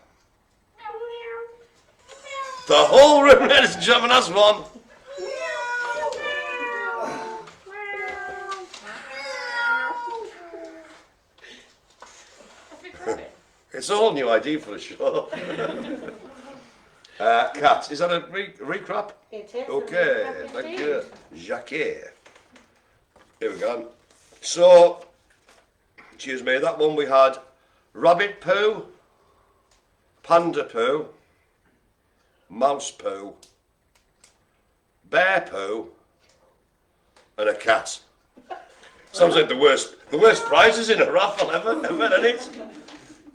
The whole room, ladies and gentlemen, has one. It's a whole new idea for the show. Cat, is that a recrap? It is. Okay, thank you. Jacquet. Here we go. So, excuse me, that one we had rabbit poo, panda poo, mouse poo, bear poo, and a cat. Sounds like the worst prizes in a raffle ever, isn't it?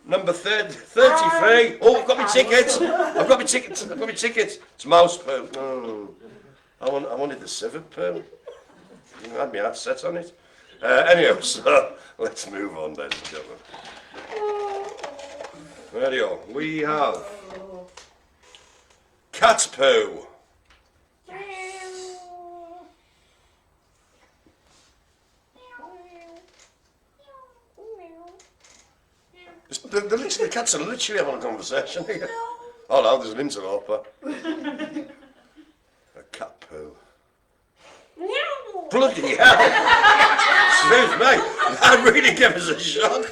Number 33. Oh, I've got my tickets. I've got my tickets. It's mouse poo. Oh, I wanted the civet poo. You had me heart set on it. Anyhow, so let's move on, ladies and gentlemen. Radio, we have cat poo. The cats are literally having a conversation here. Oh no, there's an interloper. A cat poo. Bloody hell! Excuse me, that really gave us a shock.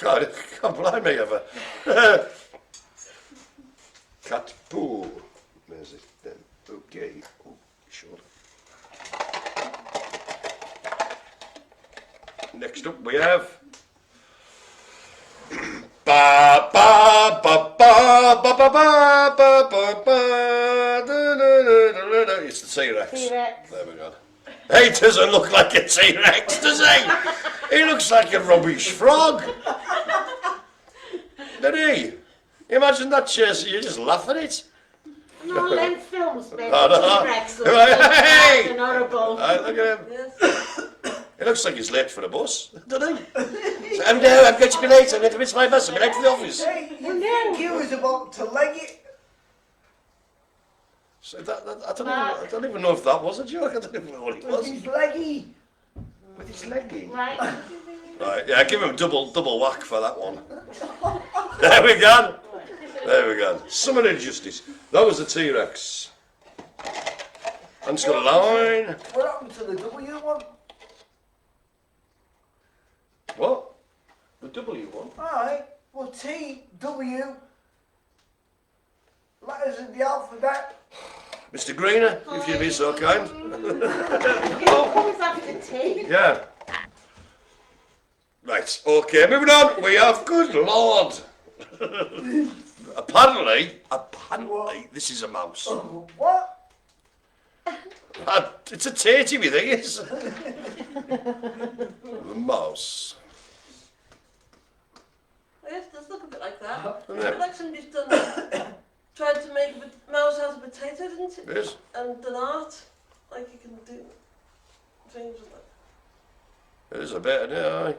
God, can't blame me ever. Cat poo. Where's it then? Poo. gay. Oh, sure. Next up we have. Ba ba ba ba ba ba ba ba ba ba. It's the T-Rex. T-Rex. There we go. He doesn't look like a T-Rex, does he? He looks like a rubbish frog. Doesn't he? Imagine that chase, you just laugh at it. No length films made Oh, no. T-Rex look Hey! big and horrible. Look at him. Yes. He looks like he's late for the bus, doesn't he? So, I'm going to be late, I'm going to miss my bus, I'm late for the office. Hey, you think you was about to leg it? So I don't even know if that was a joke, I don't even know what it With was. his leggy. With his leggy. Right. Right, yeah, give him a double whack for that one. There we go. There we go. Summon of justice. That was the T-Rex. And it's got a line. What happened to the W one? What? The W one? Alright, well T, W, letters of the alphabet. Mr. Greener, if you'd be so kind. Who comes after T? Yeah. Right, okay, moving on. We have, good lord. Apparently, this is a mouse. What? It's a tatey, me thing is. The mouse. Yes, it does look a bit like that. Yeah. A bit like somebody's tried to make a mouse out of a potato, didn't it? It is. And done art, like you can do things with that. It is a bit, yeah.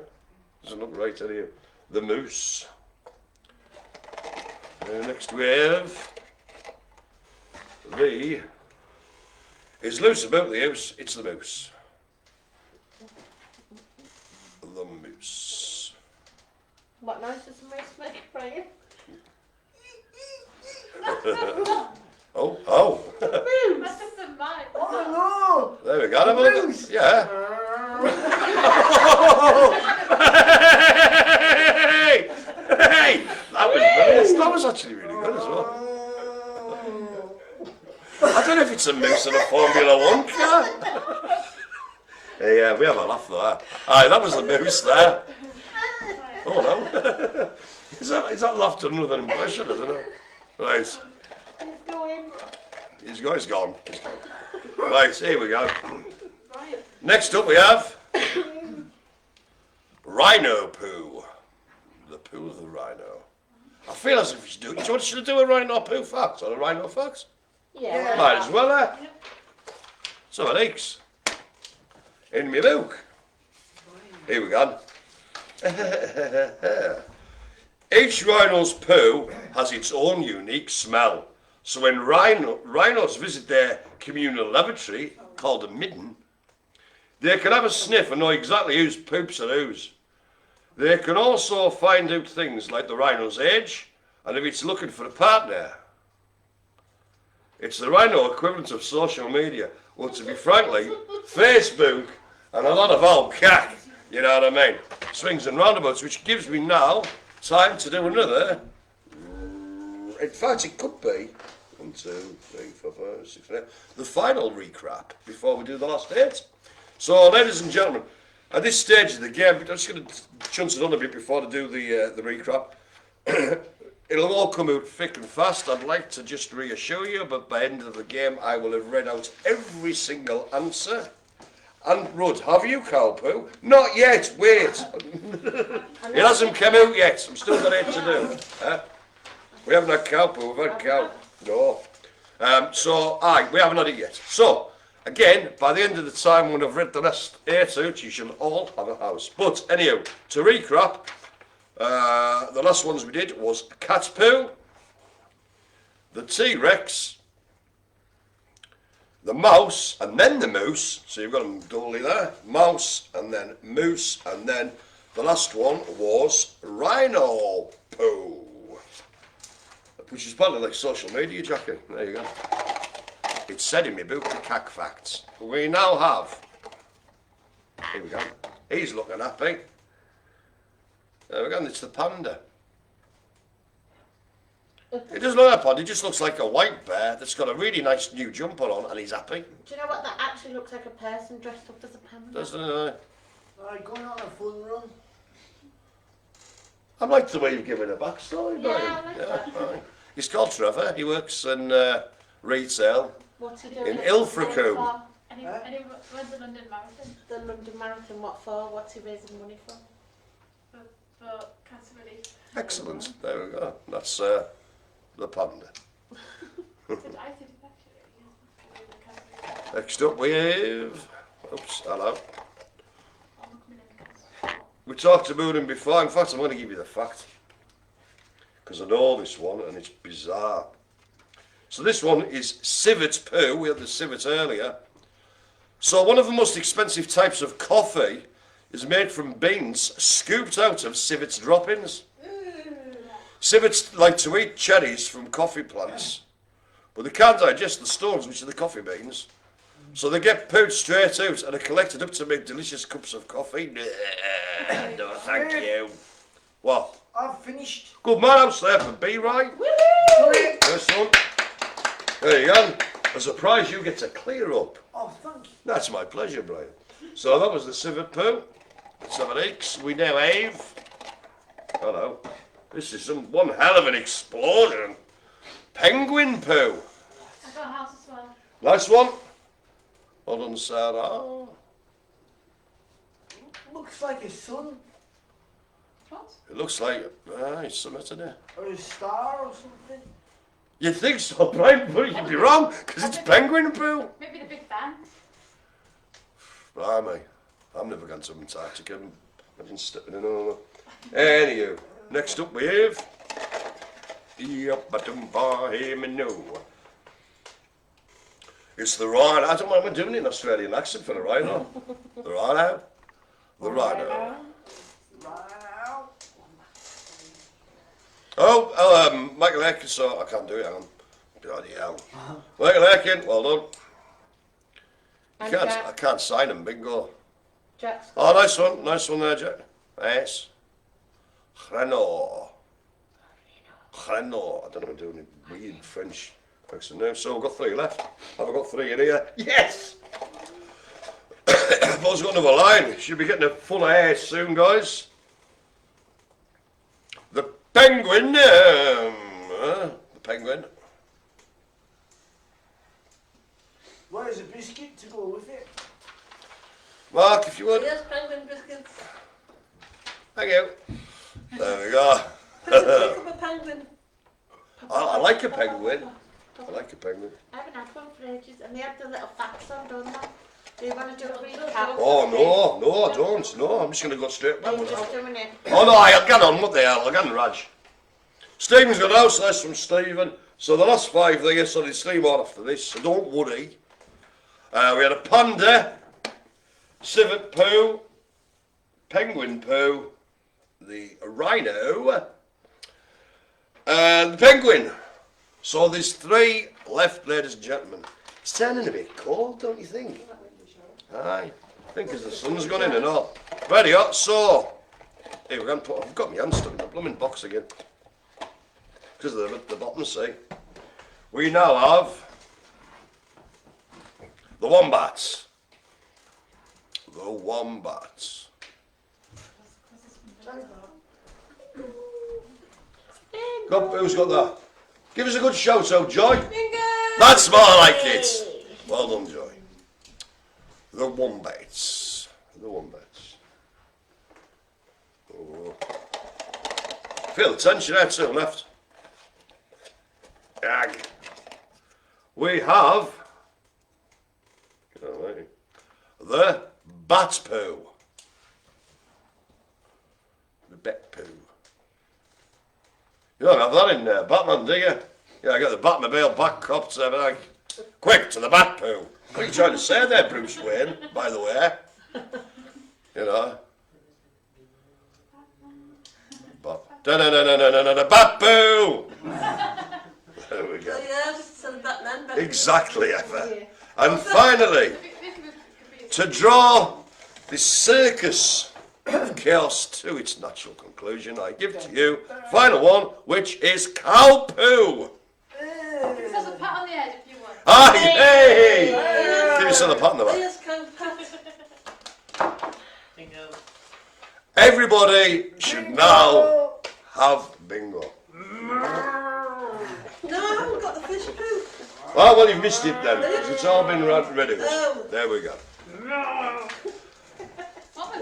Doesn't look right at you. The moose. Next we have the. It's loose about the house. It's the moose. The moose. What noise does the mouse make, Brian? Oh. That's just a mic. Oh There we go. Have a look at- Moose. Yeah. Hey! That was brilliant. That was actually really good as well. I don't know if it's a moose in a Formula One car. Yeah, we have a laugh there. Aye, that was the moose there. Oh no. Is that laughter another impression, isn't it? Right. He's going. He's gone. He's gone. Right, here we go. Brian. Next up we have Rhino Poo. The poo of the rhino. I feel as if he's doing. Should I do a rhino poo fact or a rhino fact? Yeah. Might as well, eh? So it aches. In my book. Here we go. Each rhino's poo has its own unique smell. So when rhinos visit their communal lavatory, called a midden, they can have a sniff and know exactly whose poops are whose. They can also find out things like the rhino's age and if it's looking for a partner. It's the rhino equivalent of social media. Well, to be frankly, Facebook and a lot of old cack, you know what I mean? Swings and roundabouts, which gives me now time to do another. In fact, it could be 1, 2, 3, 4, 5, 6, 7, the final recap before we do the last 8. So, ladies and gentlemen, at this stage of the game, I'm just going to chance it on a bit before I do the recap. It'll all come out thick and fast. I'd like to just reassure you, but by the end of the game, I will have read out every single answer. And Rud, have you, Cowpoo? Not yet. Wait. It hasn't come out yet. I'm still got it to do. We haven't had Cowpoo. We've had Cow. No. We haven't had it yet. So, again, by the end of the time when I've read the last 8 out, you shall all have a house. But anyhow, to recap, the last ones we did was cat poo, the T-Rex, the mouse, and then the moose. So you've got them doubly there. Mouse, and then moose, and then the last one was rhino poo, which is partly like social media, Jackie. There you go. It's said in my book, the cack facts. We now have. Here we go. He's looking happy. There we go. And it's the panda. He doesn't look like a panda, he just looks like a white bear that's got a really nice new jumper on and he's happy. Do you know what? That actually looks like a person dressed up as a panda. Doesn't he? Like going on a fun run. I like the way you've given a backstory, Yeah, Brian. I like that. Fine. He's called Trevor, he works in retail What's he doing? in Ilfracombe. And he Huh? runs the London Marathon The London Marathon, what for? What's he raising money for? for cancer relief. Excellent, there we go. That's the panda. I said it actually. Yeah, the cancer relief. Next up we have, oops, hello. I'm not coming in the cancer. We talked about him before, in fact I'm going to give you the fact. Because I know this one and it's bizarre. So this one is civet poo, we had the civet earlier. So one of the most expensive types of coffee is made from beans scooped out of civet's droppings. Civets like to eat cherries from coffee plants, but they can't digest the stones, which are the coffee beans. So they get pooed straight out and are collected up to make delicious cups of coffee. No, thank you. What? I've finished. Good man, I'm there for B, right? Sorry. First one. There you go. As a prize, you get to clear up. Oh, thank you. That's my pleasure, Brian. So that was the civet poo. 7 eggs. We now have. Hello. This is one hell of an explosion. Penguin poo. I've got a house as well. Nice one. Well done, Sarah. Looks like a sun What? It looks like it's something today. or a star or something. You'd think so, Brian, but you'd be wrong, because it's penguin poo. Maybe the Big Bang. Blimey, I'm never going to Antarctica. I've been stepping in over. Anywho, next up we have. It's the rhino. I don't know what I'm doing in Australian accent for the rhino. The rhino. The rhino. Right out. Oh, Michael Aitken, so I can't do it, hang on. Bloody hell. Michael Aitken, well done. And I can't sign him, bingo. Jack's Oh, nice one there, Jack. Nice. Renault. Renault. I don't know what I'm doing in weird French accent now. So we've got 3 left. Have I got 3 in here? Yes! I've also got another line. Should be getting a full air soon, guys. The penguin. The penguin. Where's a biscuit to go with it? Mark, if you would. Yes, penguin biscuits. Thank you. There we go. Pick up a penguin. I like a penguin. I like a penguin. I haven't had one for ages, and they have the little facts on, don't they? Do you want to do a recap? Oh, no, I don't. No, I'm just going to go straight back. Are you just doing it? Oh, no, I'll get on. What the hell? I'll get on, Raj. Stephen's got a house list from Stephen. So the last 5 there, so there's 3 more after this, so don't worry. We had a panda, civet poo, penguin poo, the rhino, and the penguin. So there's 3 left, ladies and gentlemen. It's turning a bit cold, don't you think? Aye. I think as the sun's gone in and all. Very hot, so here we're going to put, I've got my hand stuck in the blooming box again. Because of the bottom, see. We now have the wombats. The wombats. Who's got that? Give us a good shout out, Joy. That's more like it. Well done, Joy. The wombats. The wombats. Oh. Feel the tension out to the left. Ag. We have the bat poo. The bat poo. You don't have that in Batman, do you? Yeah, I got the Batmobile back cops and everything. Quick to the bat poo. What are you trying to say there, Bruce Wayne, by the way? You know. Da-da-da-da-da-da-da, bat poo! There we go. So yes, so Batman. Exactly, Effa. And finally, to draw this circus of chaos to its natural conclusion, I give to you final one, which is cow poo. Give yourself a pat on the head if you want. Aye, hey! Give yourself a pat on the back. Here's Pat. Bingo. Everybody should now have bingo. No, I haven't got the fish poo. Oh, well, you've missed it then, because it's all been ready. There we go.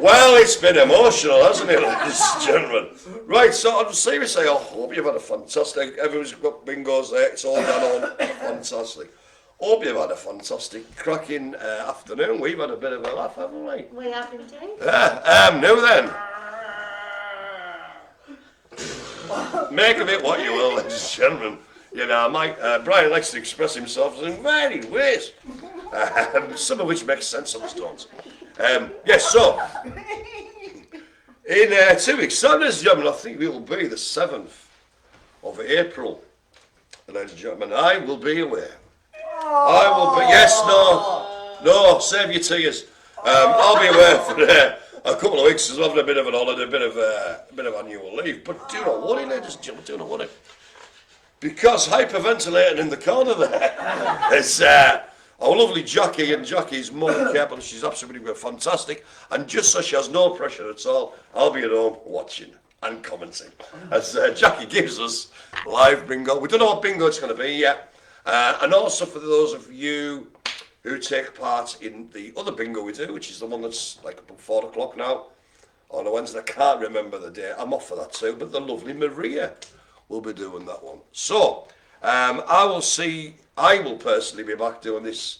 Well, it's been emotional, hasn't it, ladies and gentlemen? Right, so I'm seriously, I hope you've had a fantastic, everyone's got bingos there, it's all gone on fantastic. Hope you've had a fantastic, cracking afternoon. We've had a bit of a laugh, haven't we? We have indeed. Now then. Make of it what you will, ladies and gentlemen. You know, Brian likes to express himself in varied ways, some of which makes sense, others don't. Yes, so, in 2 weeks' time, ladies and gentlemen, I think it will be the 7th of April. Ladies and gentlemen, I will be away. I will be, yes, no, save your tears. I'll be away for a couple of weeks, as well, having a bit of an holiday, a bit of annual leave. But do not worry, ladies and gentlemen, do not worry. Because hyperventilating in the corner there is our lovely Jackie and Jackie's mum, Kate, and she's absolutely fantastic. And just so she has no pressure at all, I'll be at home watching and commenting as Jackie gives us live bingo. We don't know what bingo it's going to be yet. And also for those of you who take part in the other bingo we do, which is the one that's like about 4 o'clock now on a Wednesday. I can't remember the day. I'm off for that too, but the lovely Maria will be doing that one. So I will personally be back doing this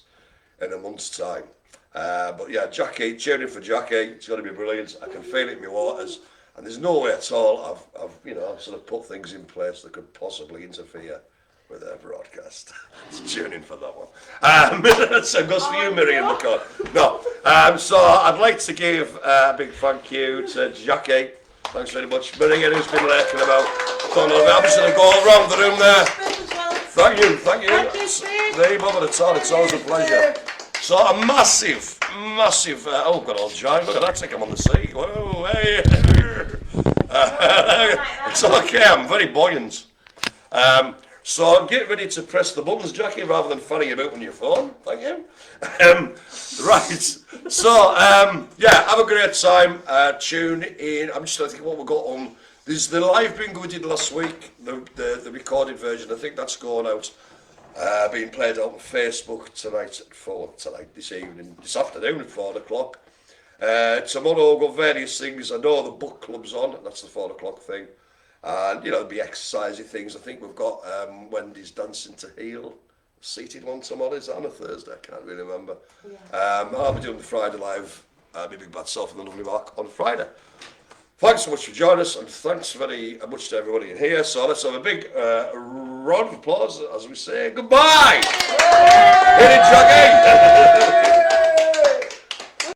in a month's time. But yeah, Jackie, cheering for Jackie. It's going to be brilliant. I can feel it in my waters. And there's no way at all I've sort of put things in place that could possibly interfere with their broadcast. Tune in for that one. So goes for you, Miriam McCall. No. So I'd like to give a big thank you to Jackie. Thanks very much. Maria, who's been lurking about. I'm just going to go around the room there. Thank you. Thank you, Steve. There you go, at all. It's always a pleasure. So a massive, oh, got all giant. Look at that, take him on the sea. Whoa, hey. It's okay, I'm very buoyant. So get ready to press the buttons, Jackie, rather than fanning about on your phone. Thank you. Right. So, yeah, have a great time. Tune in. I'm just trying to think what we've got on. There's the live bingo we did last week, the recorded version. I think that's going out, being played out on Facebook this afternoon at 4 o'clock. Tomorrow we've got various things. I know the book club's on, that's the 4 o'clock thing. And, there'll be exercisey things. I think we've got Wendy's Dancing to Heal, seated one tomorrow. Is that on a Thursday? I can't really remember. Yeah. I'll be doing the Friday live, my big bad self and the lovely Mark on Friday. Thanks so much for joining us, and thanks very much to everybody in here. So let's have a big round of applause as we say goodbye. Hit it, Jackie.